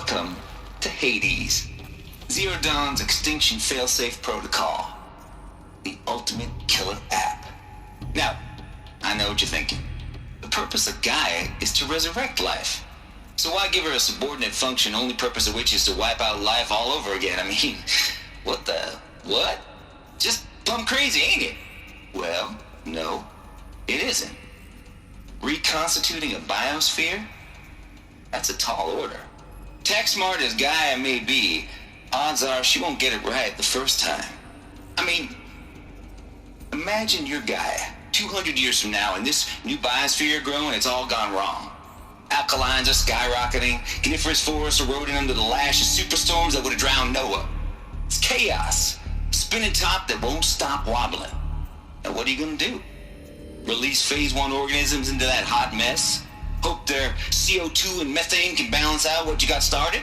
Welcome to Hades, Zero Dawn's extinction failsafe protocol, the ultimate killer app. Now, I know what you're thinking. The purpose of Gaia is to resurrect life. So why give her a subordinate function, only purpose of which is to wipe out life all over again? I mean, what? Just plumb crazy, ain't it? Well, no, it isn't. Reconstituting a biosphere? That's a tall order. Tech smart as Gaia may be, odds are she won't get it right the first time. I mean, imagine you're Gaia, 200 years from now, and this new biosphere you're growing, it's all gone wrong. Alkalines are skyrocketing, coniferous forests eroding under the lash of superstorms that would have drowned Noah. It's chaos, spinning top that won't stop wobbling. Now what are you gonna do? Release phase 1 organisms into that hot mess? Hope their CO2 and methane can balance out what you got started?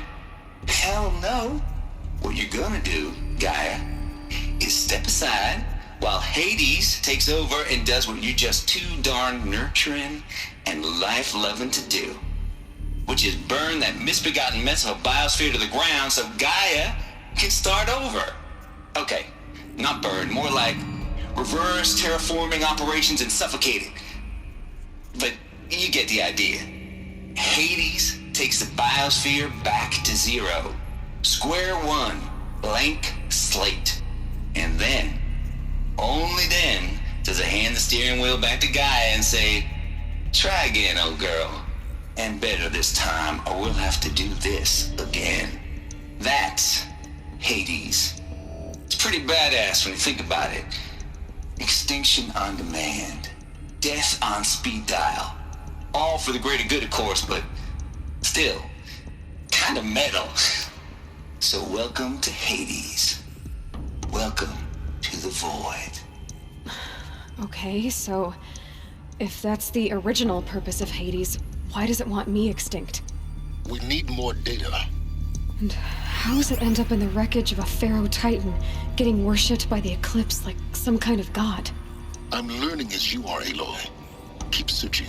Hell no. What you're gonna do, Gaia, is step aside while Hades takes over and does what you're just too darn nurturing and life-loving to do, which is burn that misbegotten mess of a biosphere to the ground so Gaia can start over. Okay, not burn, more like reverse terraforming operations and suffocate it. But you get the idea. Hades takes the biosphere back to zero. Square one, blank slate. And then, only then, does it hand the steering wheel back to Gaia and say, try again, old girl. And better this time, or we'll have to do this again. That's Hades. It's pretty badass when you think about it. Extinction on demand. Death on speed dial. All for the greater good, of course, but still, kind of metal. So welcome to Hades. Welcome to the void. Okay, so if that's the original purpose of Hades, why does it want me extinct? We need more data. And how does it end up in the wreckage of a Pharaoh Titan, getting worshipped by the Eclipse like some kind of god? I'm learning as you are, Aloy. Keep searching.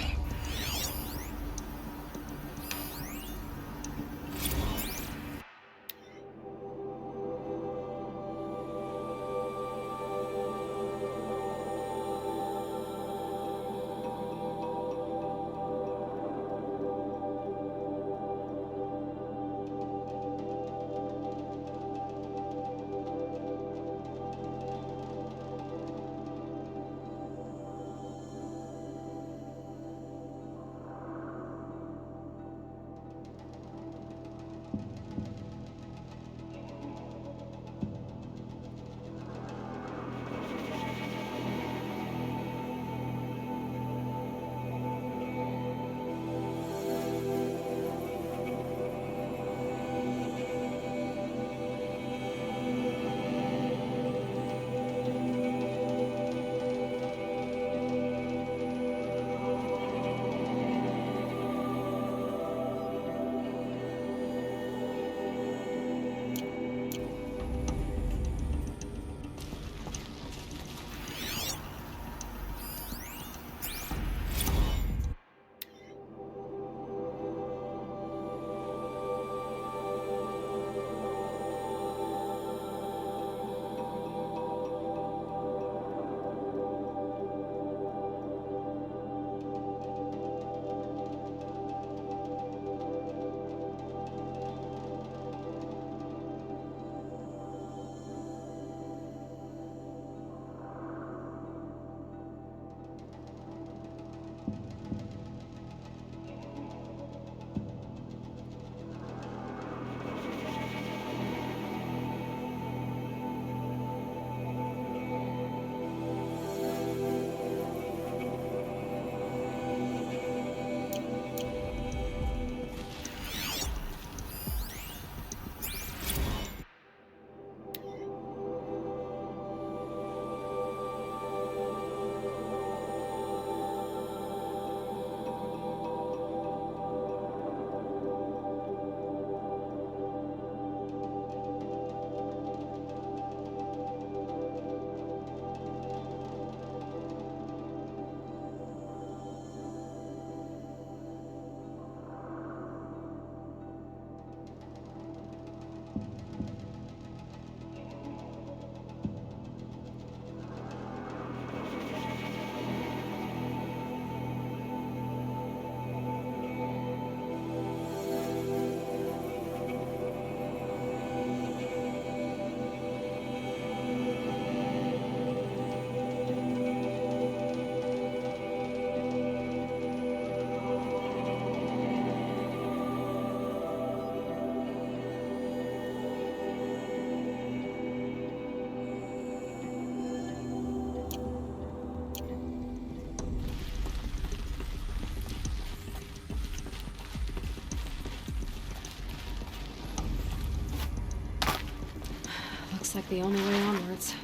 Looks like the only way onwards.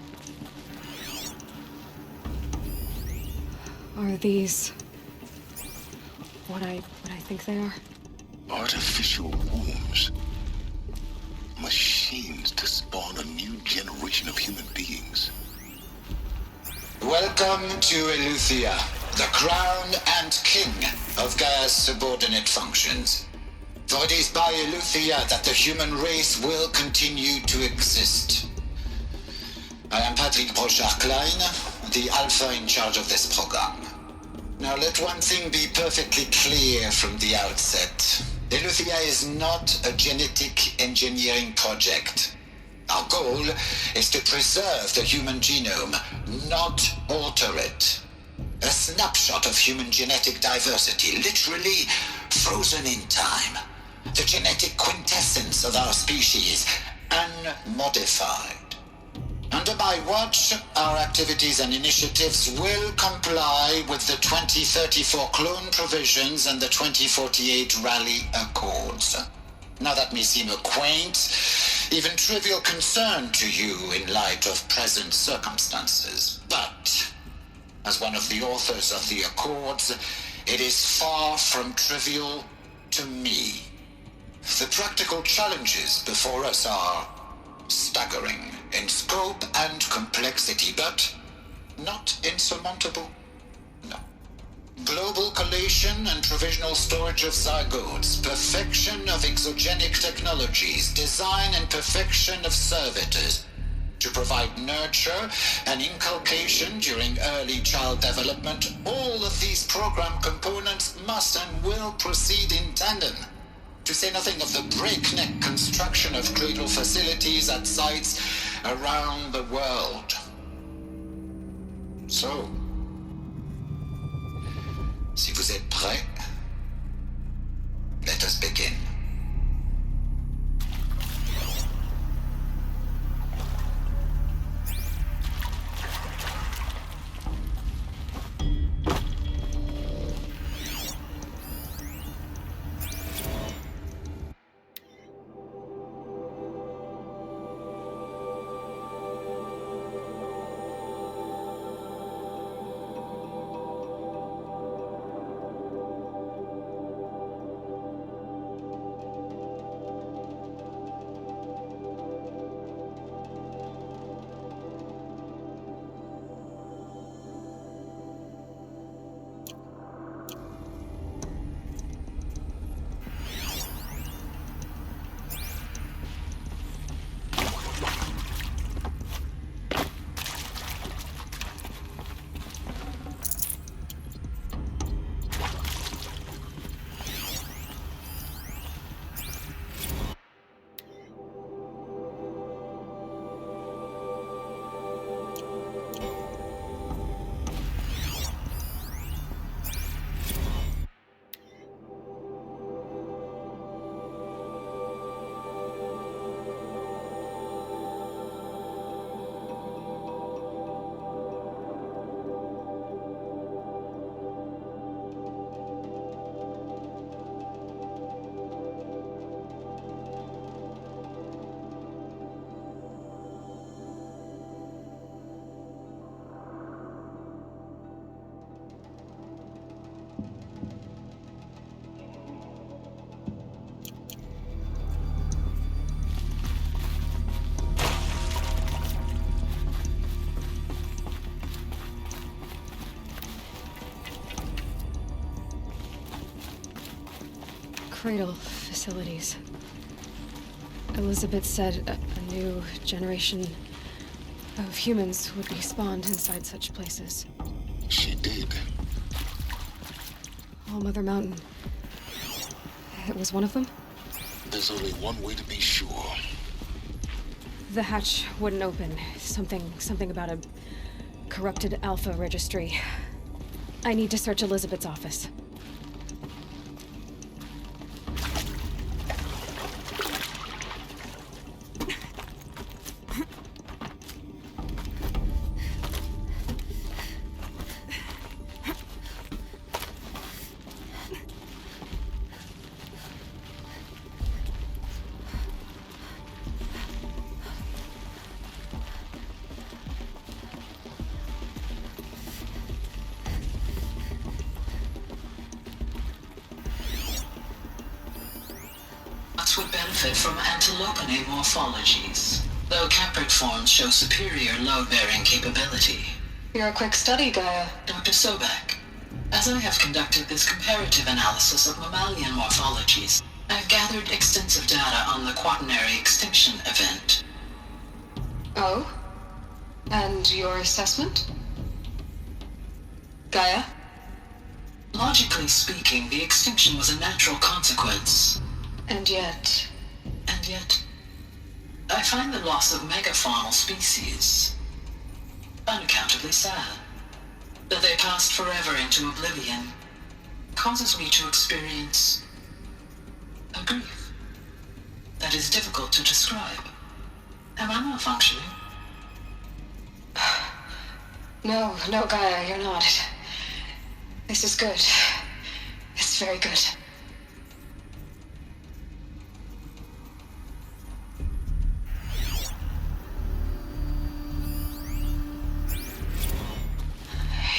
Are these what I think they are? Artificial wombs. Machines to spawn a new generation of human beings. Welcome to Eleuthia, the crown and king of Gaia's subordinate functions. For it is by Eleuthia that the human race will continue to exist. I am Patrick Brochard-Klein, the Alpha in charge of this program. Now let one thing be perfectly clear from the outset. Eleuthia is not a genetic engineering project. Our goal is to preserve the human genome, not alter it. A snapshot of human genetic diversity, literally frozen in time. The genetic quintessence of our species, unmodified. Under my watch, our activities and initiatives will comply with the 2034 clone provisions and the 2048 Rally Accords. Now that may seem a quaint, even trivial concern to you in light of present circumstances, but as one of the authors of the Accords, it is far from trivial to me. The practical challenges before us are staggering in scope and complexity, but not insurmountable. No. Global collation and provisional storage of zygotes, perfection of exogenic technologies, design and perfection of servitors, to provide nurture and inculcation during early child development. All of these program components must and will proceed in tandem. To say nothing of the breakneck construction of cradle facilities at sites around the world. So, si vous êtes prêts, let us begin. Cradle facilities. Elizabeth said a new generation of humans would be spawned inside such places. She did. All Mother Mountain. It was one of them? There's only one way to be sure. The hatch wouldn't open. Something about a corrupted Alpha registry. I need to search Elizabeth's office. robots would benefit from antilopine morphologies, though caprid forms show superior load-bearing capability. You're a quick study, Gaia. Dr. Sobek, as I have conducted this comparative analysis of mammalian morphologies, I've gathered extensive data on the quaternary extinction event. Oh? And your assessment? Gaia? Logically speaking, the extinction was a natural consequence. And yet, I find the loss of megafaunal species unaccountably sad. That they passed forever into oblivion causes me to experience a grief that is difficult to describe. Am I malfunctioning? No, Gaia, you're not. This is good. It's very good.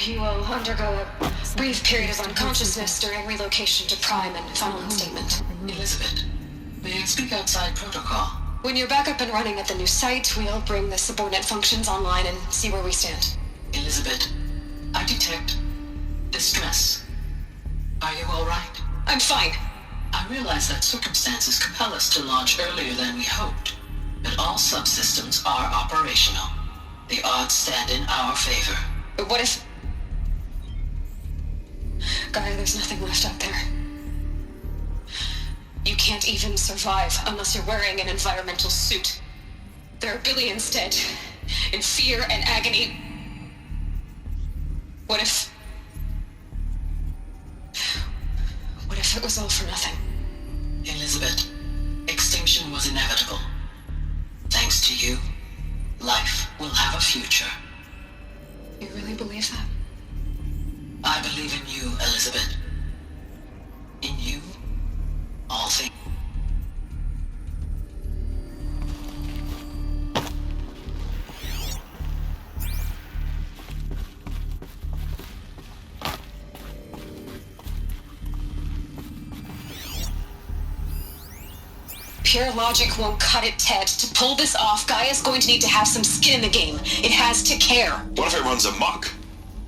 You will undergo a brief period of unconsciousness during relocation to Prime and final instatement. Elizabeth, may I speak outside protocol? When you're back up and running at the new site, we'll bring the subordinate functions online and see where we stand. Elizabeth, I detect distress. Are you all right? I'm fine. I realize that circumstances compel us to launch earlier than we hoped, but all subsystems are operational. The odds stand in our favor. But what if... Gaia, there's nothing left out there. You can't even survive unless you're wearing an environmental suit. There are billions dead, in fear and agony. What if it was all for nothing? Elizabeth, extinction was inevitable. Thanks to you, life will have a future. You really believe that? I believe in you, Elizabeth. In you, all things. Pure logic won't cut it, Ted. To pull this off, Gaia's going to need to have some skin in the game. It has to care. What if it runs amok?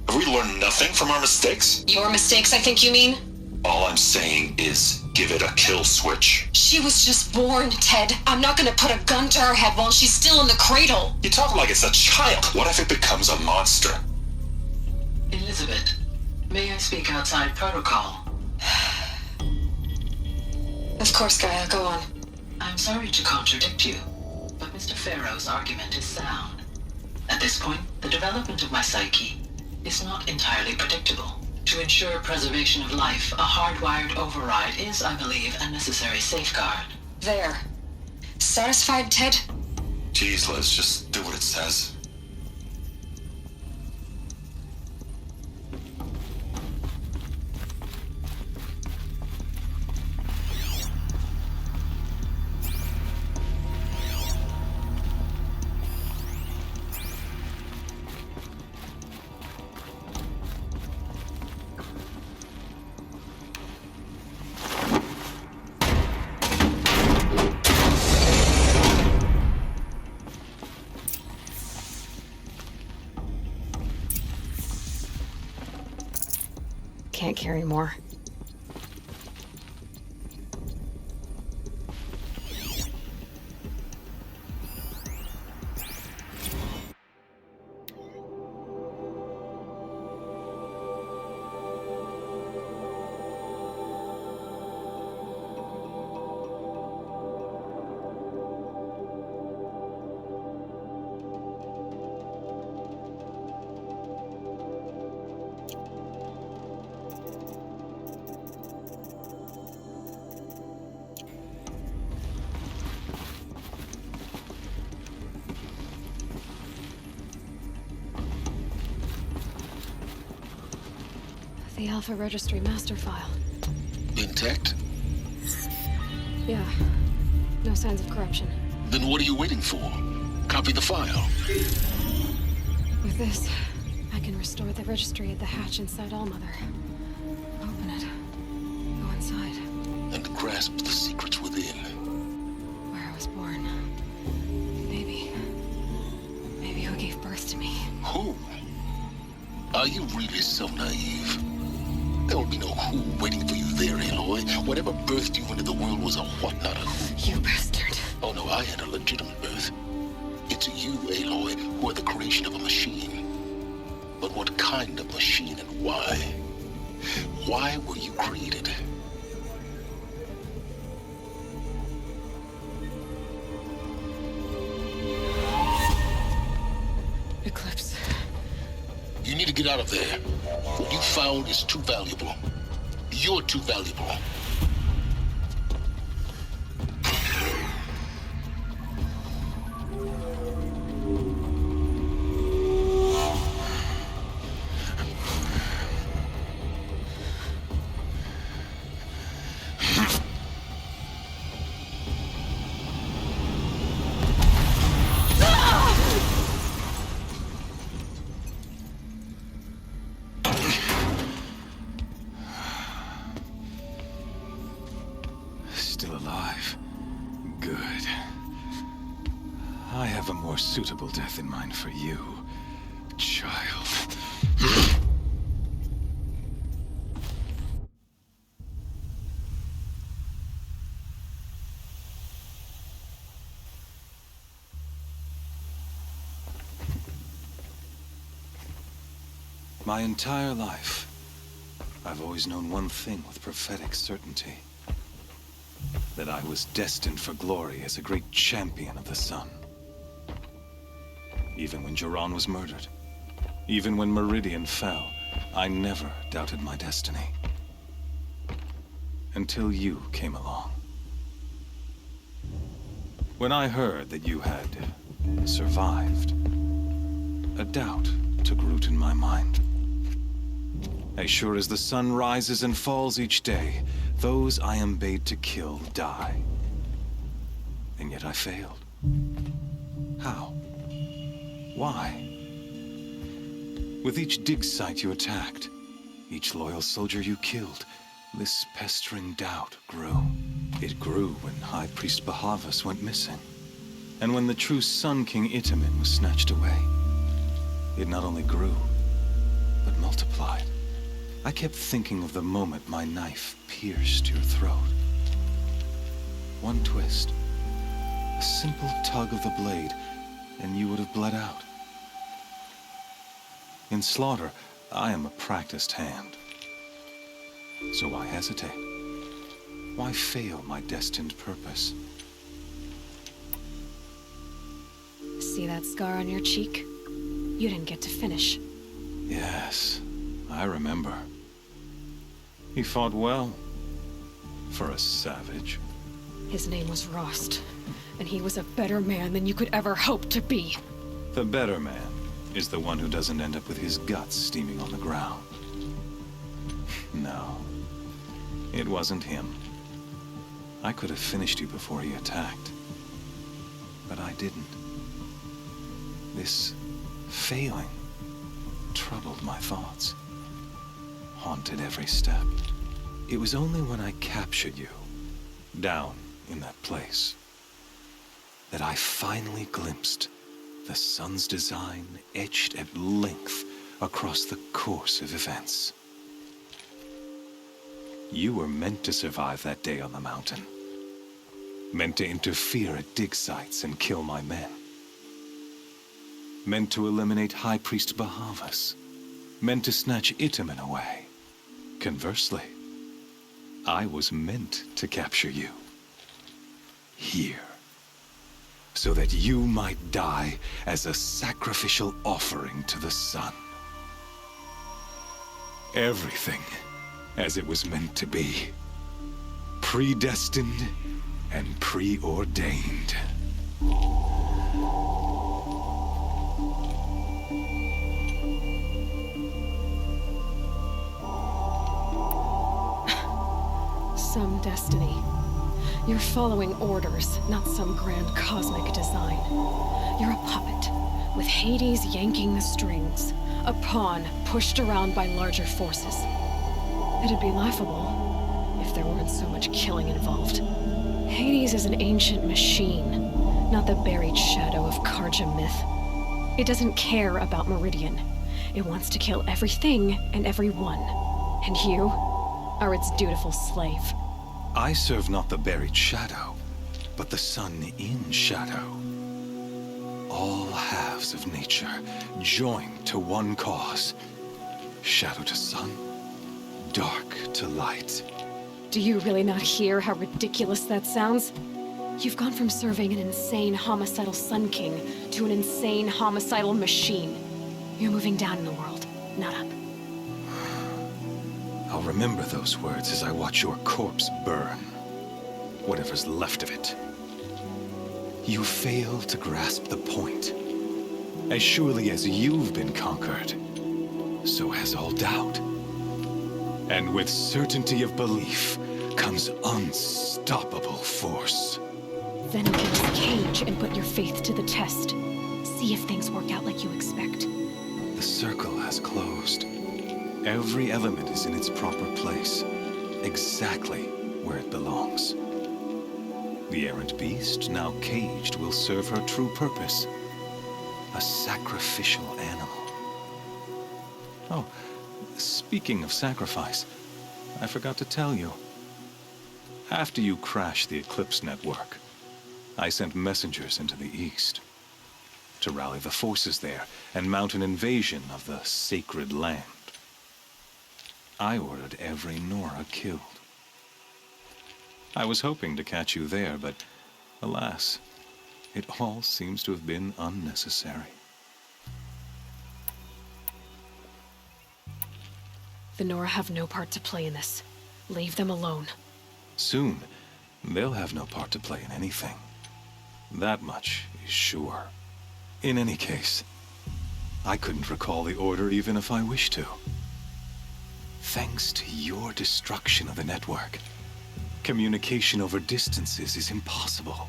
Have we learned nothing from our mistakes? Your mistakes, I think you mean? All I'm saying is give it a kill switch. She was just born, Ted. I'm not gonna put a gun to her head while she's still in the cradle. You talk like it's a child. What if it becomes a monster? Elizabeth, may I speak outside protocol? Of course, Gaia, go on. I'm sorry to contradict you, but Mr. Farrow's argument is sound. At this point, the development of my psyche is not entirely predictable. To ensure preservation of life, a hardwired override is, I believe, a necessary safeguard. There. Satisfied, Ted? Jeez, let's just do what it says. Can't carry more. The Alpha Registry master file. Intact? Yeah. No signs of corruption. Then what are you waiting for? Copy the file. With this, I can restore the registry at the hatch inside Allmother. Open it. Go inside. And grasp the secrets within. born. Maybe who gave birth to me. Who? Are you really so naive? There will be no who waiting for you there, Aloy. Whatever birthed you into the world was a what, not a who. You bastard. Oh no, I had a legitimate birth. It's you, Aloy, who are the creation of a machine. But what kind of machine and why? Why were you created? Eclipse. You need to get out of there. What you found is too valuable. You're too valuable. Still alive. Good. I have a more suitable death in mind for you, child. My entire life, I've always known one thing with prophetic certainty. That I was destined for glory as a great champion of the sun. Even when Jiran was murdered, even when Meridian fell, I never doubted my destiny. Until you came along. When I heard that you had survived, a doubt took root in my mind. As sure as the sun rises and falls each day, those I am bade to kill die. And yet I failed. How? Why? With each dig site you attacked, each loyal soldier you killed, this pestering doubt grew. It grew when High Priest Bahavas went missing, and when the true Sun King Itamen was snatched away. It not only grew, but multiplied. I kept thinking of the moment my knife pierced your throat. One twist, a simple tug of the blade, and you would have bled out. In slaughter, I am a practiced hand. So why hesitate? Why fail my destined purpose? See that scar on your cheek? You didn't get to finish. Yes, I remember. He fought well, for a savage. His name was Rost, and he was a better man than you could ever hope to be. The better man is the one who doesn't end up with his guts steaming on the ground. No, it wasn't him. I could have finished you before he attacked, but I didn't. This failing troubled my thoughts. Haunted every step. It was only when I captured you, down in that place, that I finally glimpsed the sun's design etched at length across the course of events. You were meant to survive that day on the mountain. Meant to interfere at dig sites and kill my men. Meant to eliminate High Priest Bahavas. Meant to snatch Itamen away. Conversely, I was meant to capture you. Here. So that you might die as a sacrificial offering to the sun. Everything as it was meant to be. Predestined and preordained. Some destiny. You're following orders, not some grand cosmic design. You're a puppet, with Hades yanking the strings, a pawn pushed around by larger forces. It'd be laughable if there weren't so much killing involved. Hades is an ancient machine, not the buried shadow of Karja myth. It doesn't care about Meridian. It wants to kill everything and everyone. And you are its dutiful slave. I serve not the buried shadow, but the sun in shadow. All halves of nature joined to one cause. Shadow to sun, dark to light. Do you really not hear how ridiculous that sounds? You've gone from serving an insane homicidal Sun King to an insane homicidal machine. You're moving down in the world, not up. I'll remember those words as I watch your corpse burn. Whatever's left of it. You fail to grasp the point. As surely as you've been conquered, so has all doubt. And with certainty of belief comes unstoppable force. Then open this cage and put your faith to the test. See if things work out like you expect. The circle has closed. Every element is in its proper place, exactly where it belongs. The errant beast, now caged, will serve her true purpose. A sacrificial animal. Oh, speaking of sacrifice, I forgot to tell you. After you crashed the Eclipse network, I sent messengers into the east to rally the forces there and mount an invasion of the sacred land. I ordered every Nora killed. I was hoping to catch you there, but alas, it all seems to have been unnecessary. The Nora have no part to play in this. Leave them alone. Soon, they'll have no part to play in anything. That much is sure. In any case, I couldn't recall the order even if I wished to. Thanks to your destruction of the network, communication over distances is impossible.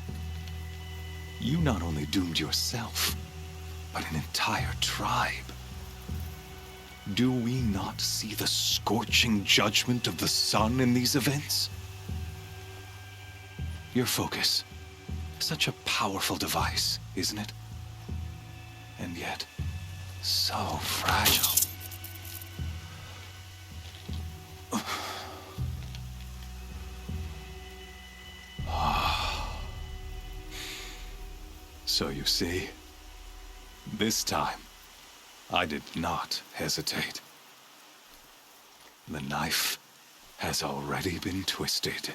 You not only doomed yourself, but an entire tribe. Do we not see the scorching judgment of the sun in these events? Your focus, such a powerful device, isn't it? And yet, so fragile. So you see, this time, I did not hesitate. The knife has already been twisted.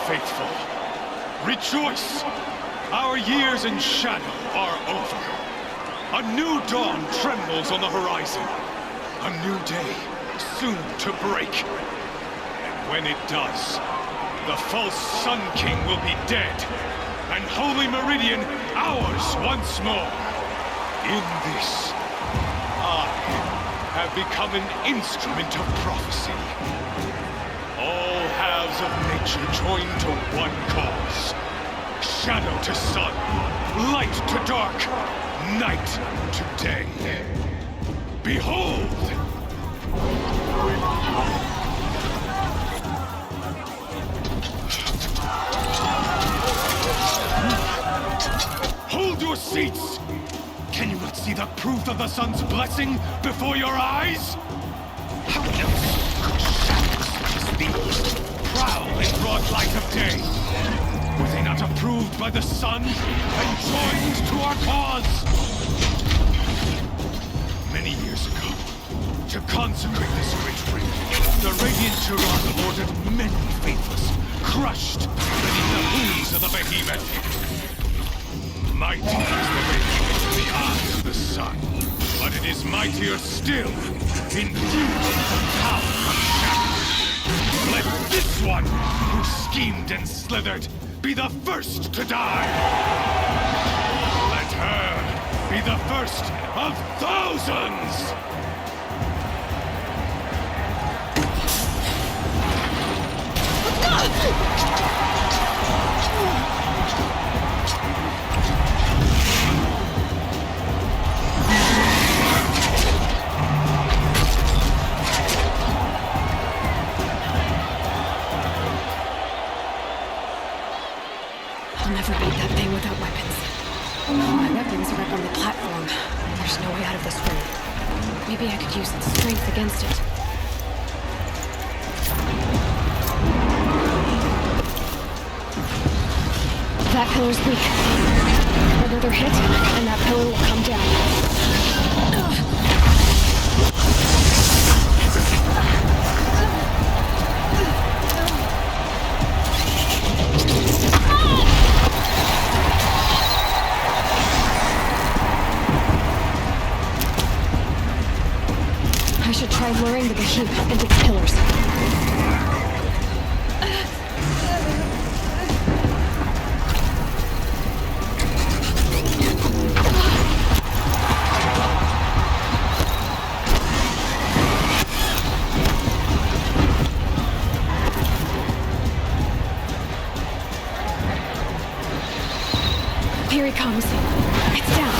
Faithful, rejoice! Our years in shadow are over. A new dawn trembles on the horizon. A new day soon to break. And when it does, the false Sun King will be dead, and Holy Meridian ours once more. In this, I have become an instrument of prophecy. All halves of nature join to one cause. Shadow to sun, light to dark, night to day. Behold! Hold your seats! Can you not see the proof of the sun's blessing before your eyes? How else could shadows such as these prowl in broad light of day? Were they not approved by the sun and joined to our cause? Many years ago, to consecrate this great ring, the Radiant Tyrann ordered many faithless, crushed beneath the hooves of the behemoth. Mighty is the radiance in the eyes of the sun, but it is mightier still, infused with the power of shadow. Let this one, who schemed and slithered, be the first to die. Let her be the first of thousands! I'll never beat that thing without weapons. My weapons are up on the platform. There's no way out of this room. Maybe I could use its strength against it. That pillar's weak. Another hit, and that pillar will come down. I should try luring the behemoth into the pillars. Here he comes. It's down.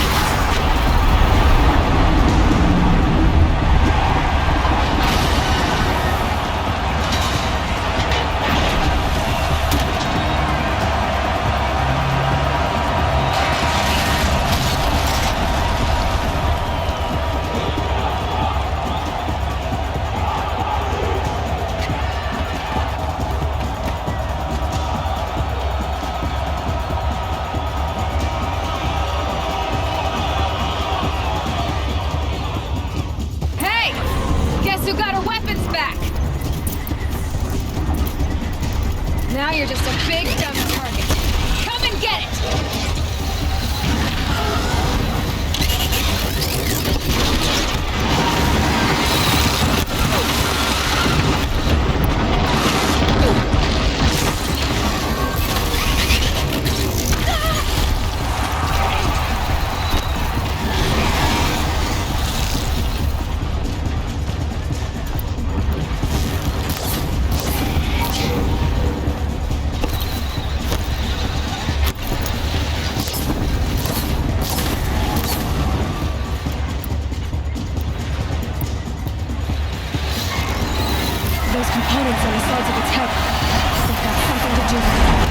Who got our weapons back? Now you're just a big dumb target. Come and get it! Those components on the sides of its head. They've got something to do with it.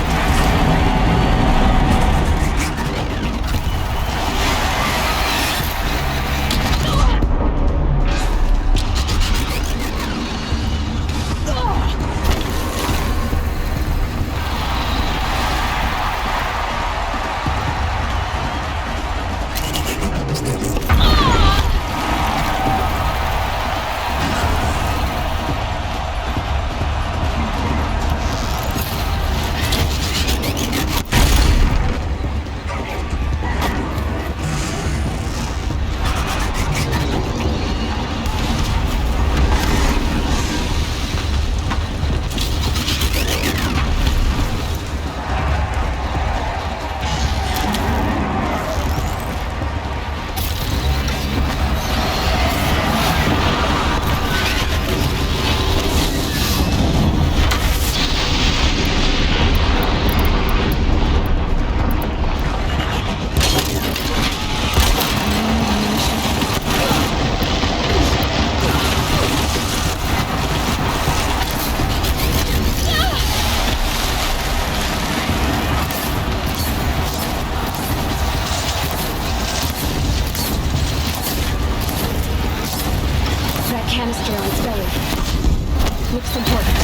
Canister on its belly. Looks important.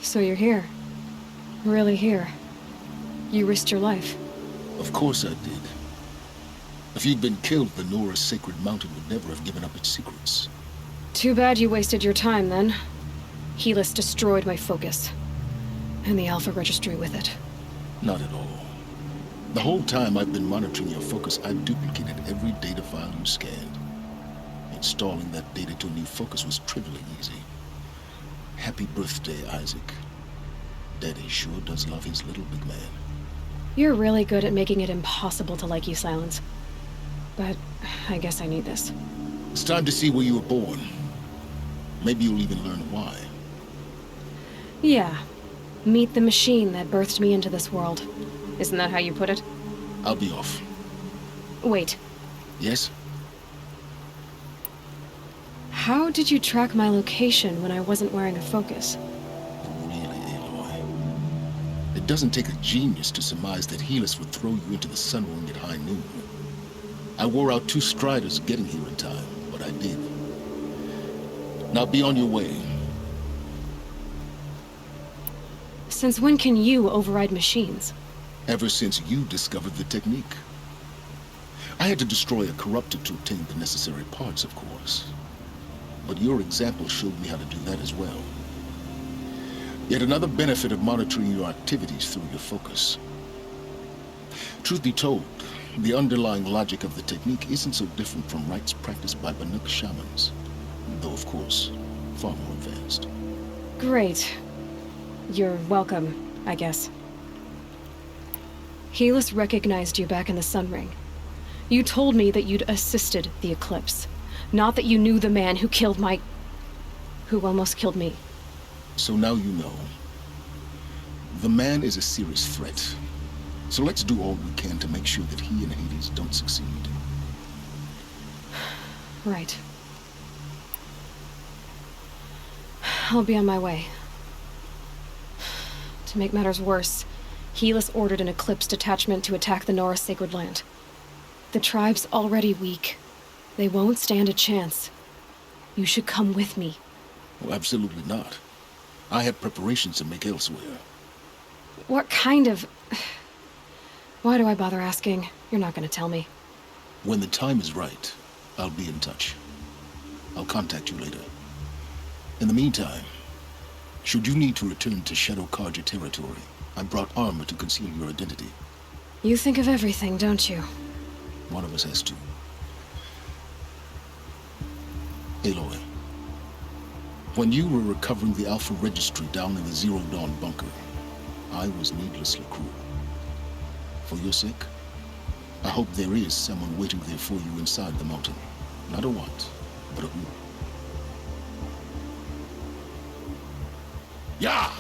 So you're here. Really here. You risked your life. Of course I did. If you'd been killed, the Nora's sacred mountain would never have given up its secrets. Too bad you wasted your time, then. Helis destroyed my focus. And the Alpha Registry with it. Not at all. The whole time I've been monitoring your focus, I've duplicated every data file you scanned. Installing that data to a new focus was trivially easy. Happy birthday, Isaac. Daddy sure does love his little big man. You're really good at making it impossible to like you, Silence. But I guess I need this. It's time to see where you were born. Maybe you'll even learn why. Yeah. Meet the machine that birthed me into this world. Isn't that how you put it? I'll be off. Wait. Yes? How did you track my location when I wasn't wearing a focus? Really, Aloy? It doesn't take a genius to surmise that Helis would throw you into the sun ring at high noon. I wore out 2 striders getting here in time, but I did. Now be on your way. Since when can you override machines? Ever since you discovered the technique. I had to destroy a corruptor to obtain the necessary parts, of course. But your example showed me how to do that as well. Yet another benefit of monitoring your activities through your focus. Truth be told, the underlying logic of the technique isn't so different from rites practiced by Banuk shamans. Though, of course, far more advanced. Great. You're welcome, I guess. Helis recognized you back in the Sun Ring. You told me that you'd assisted the Eclipse. Not that you knew the man who killed who almost killed me. So now you know. The man is a serious threat. So let's do all we can to make sure that he and Hades don't succeed. Right. I'll be on my way. To make matters worse, Helis ordered an Eclipse detachment to attack the Nora Sacred Land. The tribe's already weak. They won't stand a chance. You should come with me. Well, absolutely not. I have preparations to make elsewhere. What kind of... Why do I bother asking? You're not gonna tell me. When the time is right, I'll be in touch. I'll contact you later. In the meantime, should you need to return to Shadow Karja territory, I brought armor to conceal your identity. You think of everything, don't you? One of us has to. Aloy, when you were recovering the Alpha Registry down in the Zero Dawn bunker, I was needlessly cruel. For your sake, I hope there is someone waiting there for you inside the mountain. Not a what, but a who. Yeah!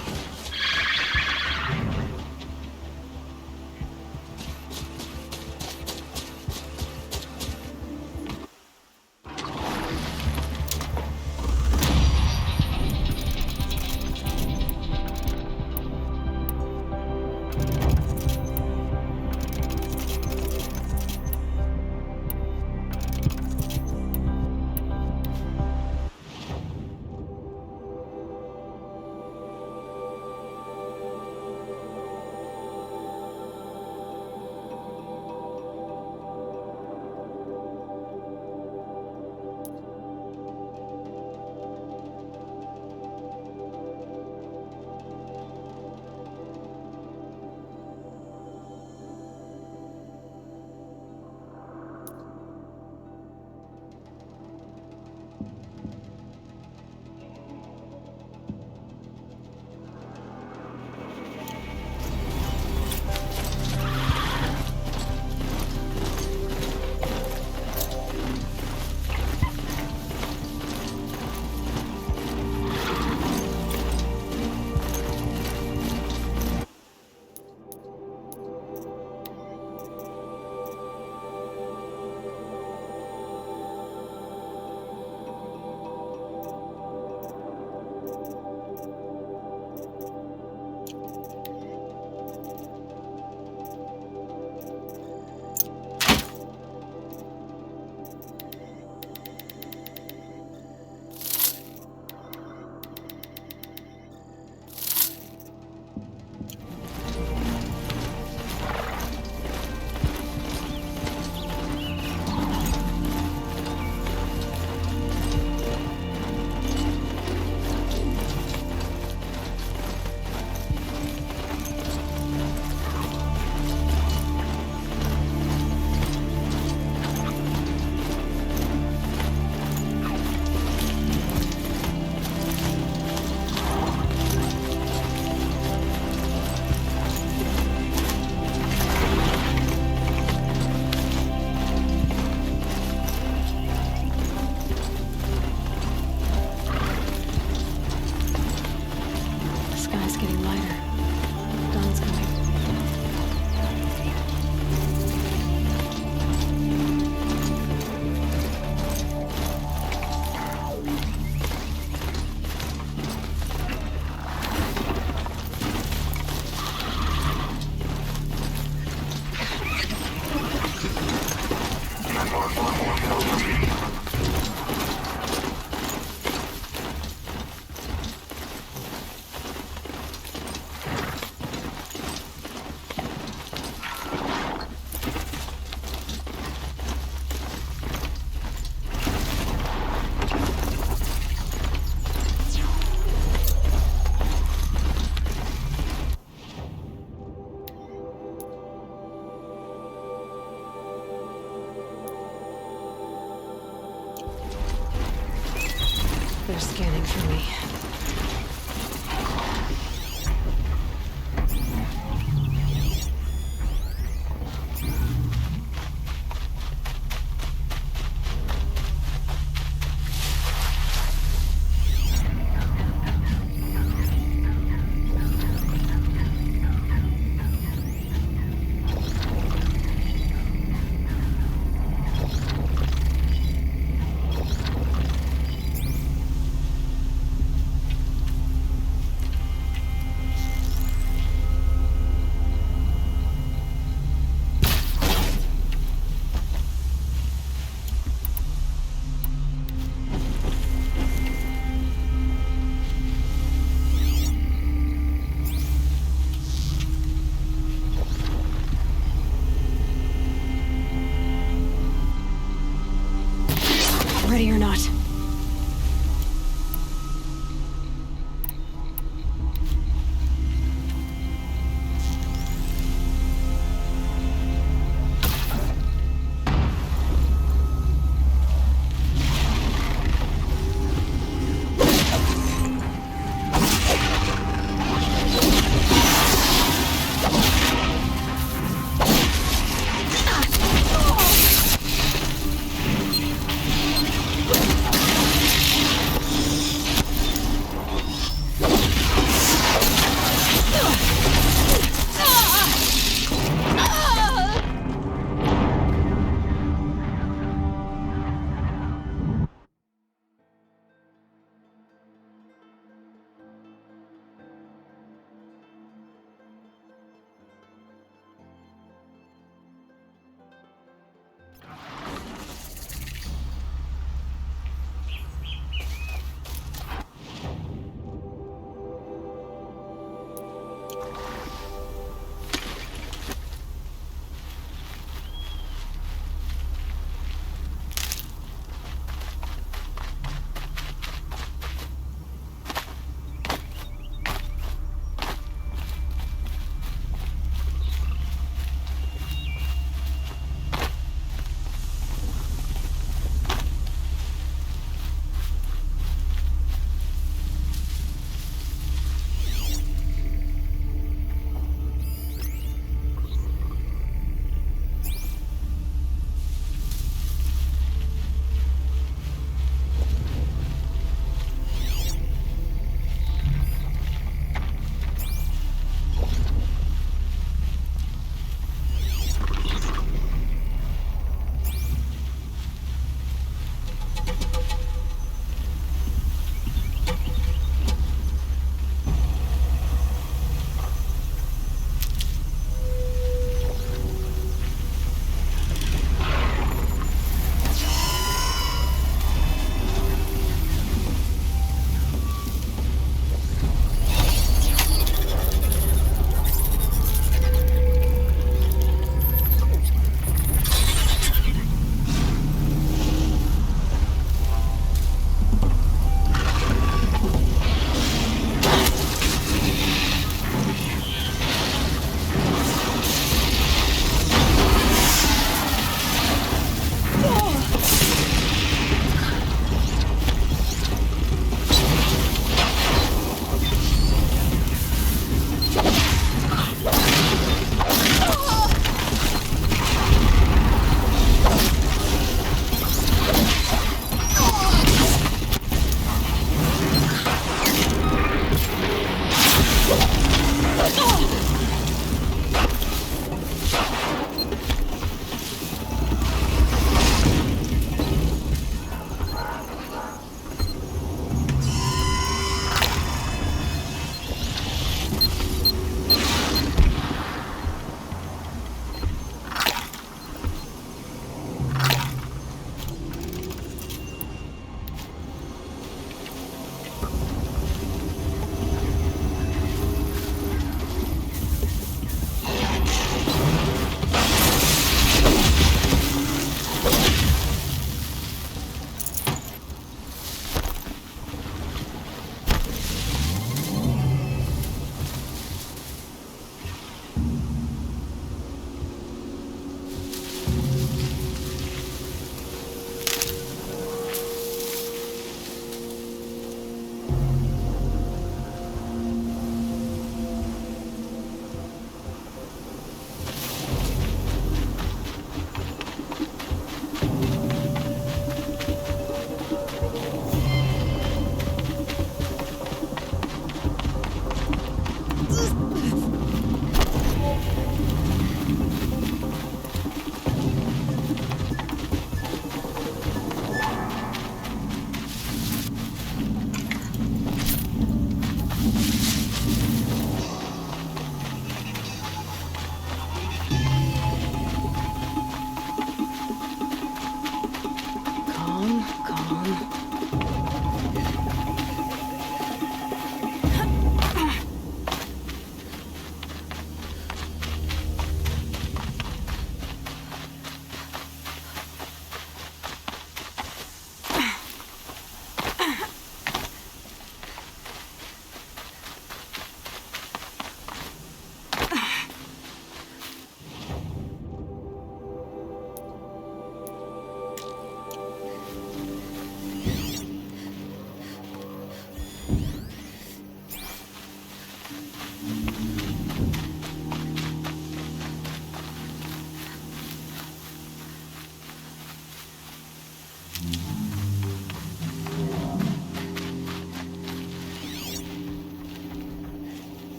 getting lighter. Dawn's coming. They're scanning for me. Ready or not.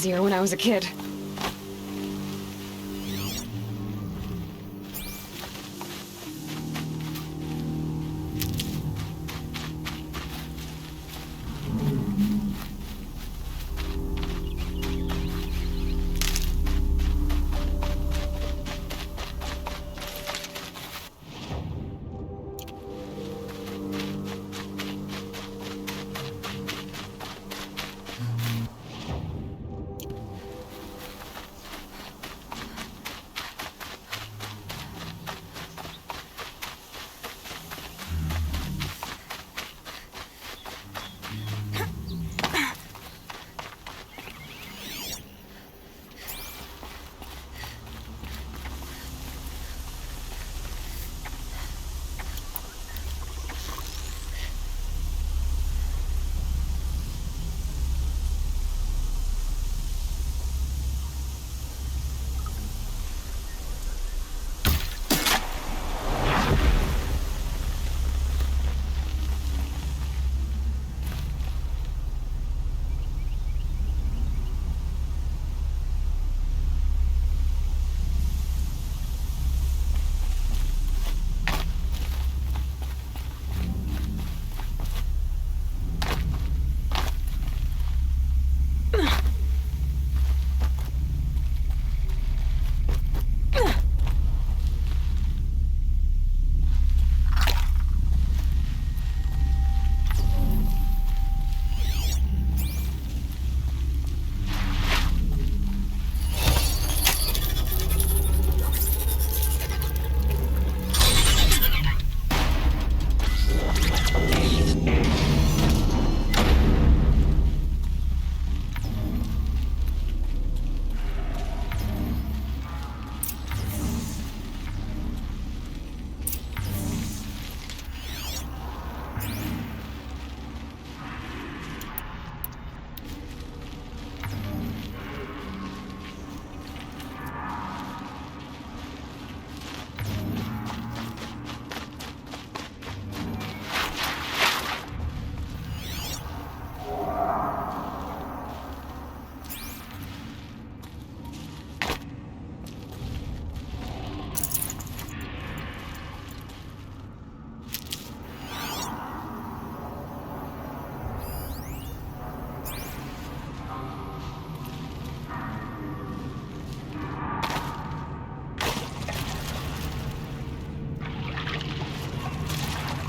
Easier when I was a kid.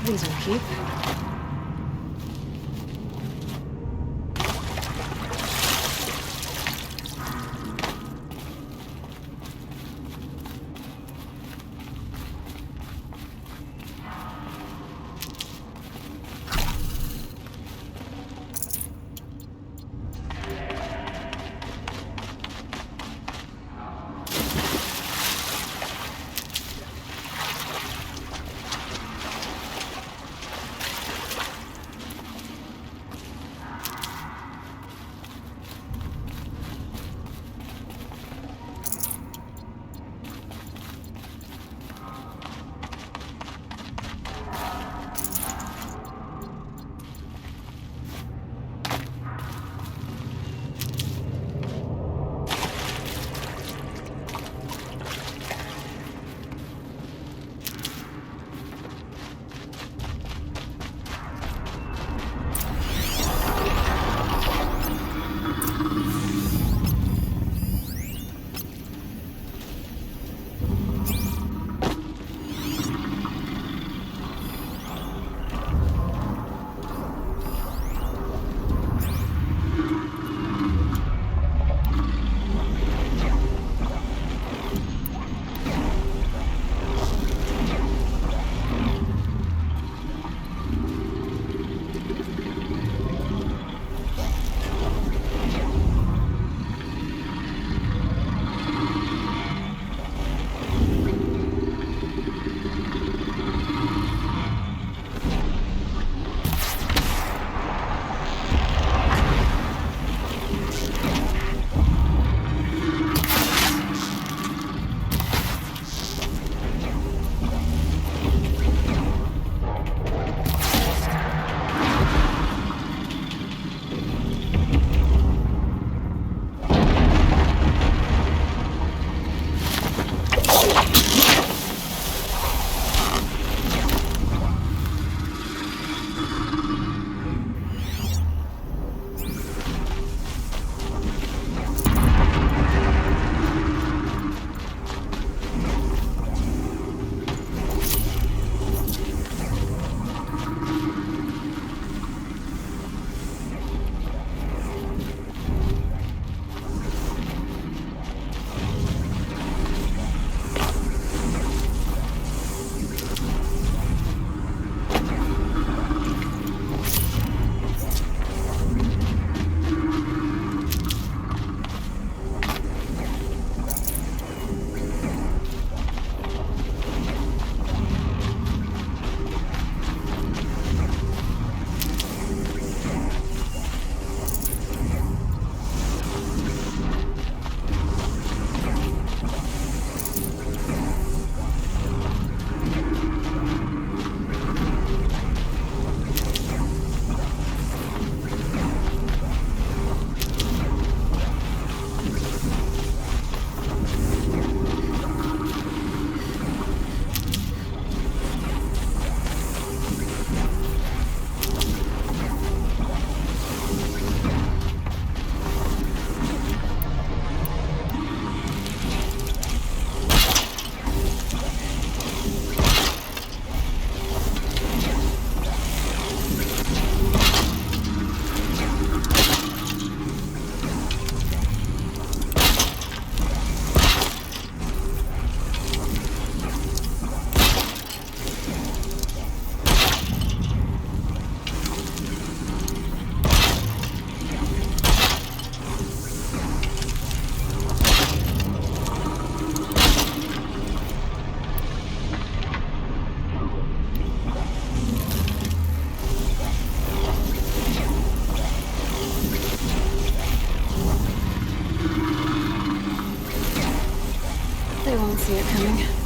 These will keep. See it coming.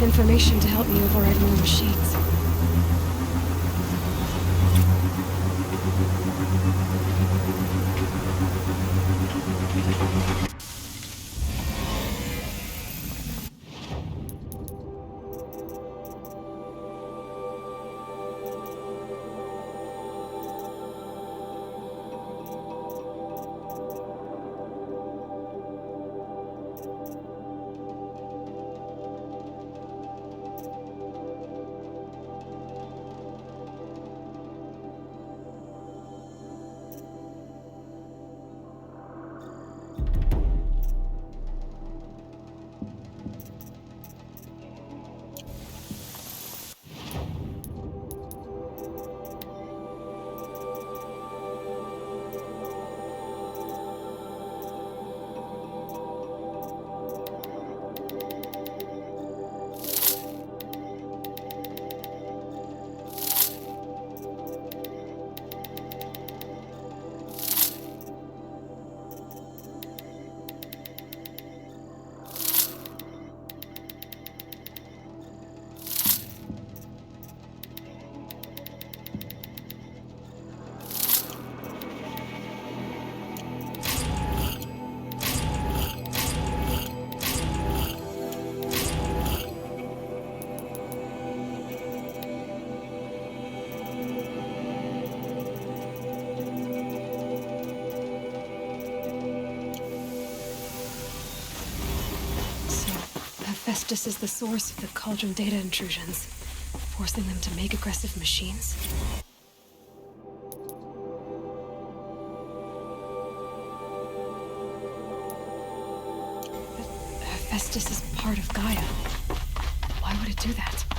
Information to help me override more machines. Hephaestus is the source of the Cauldron data intrusions, forcing them to make aggressive machines. But Hephaestus is part of Gaia. Why would it do that?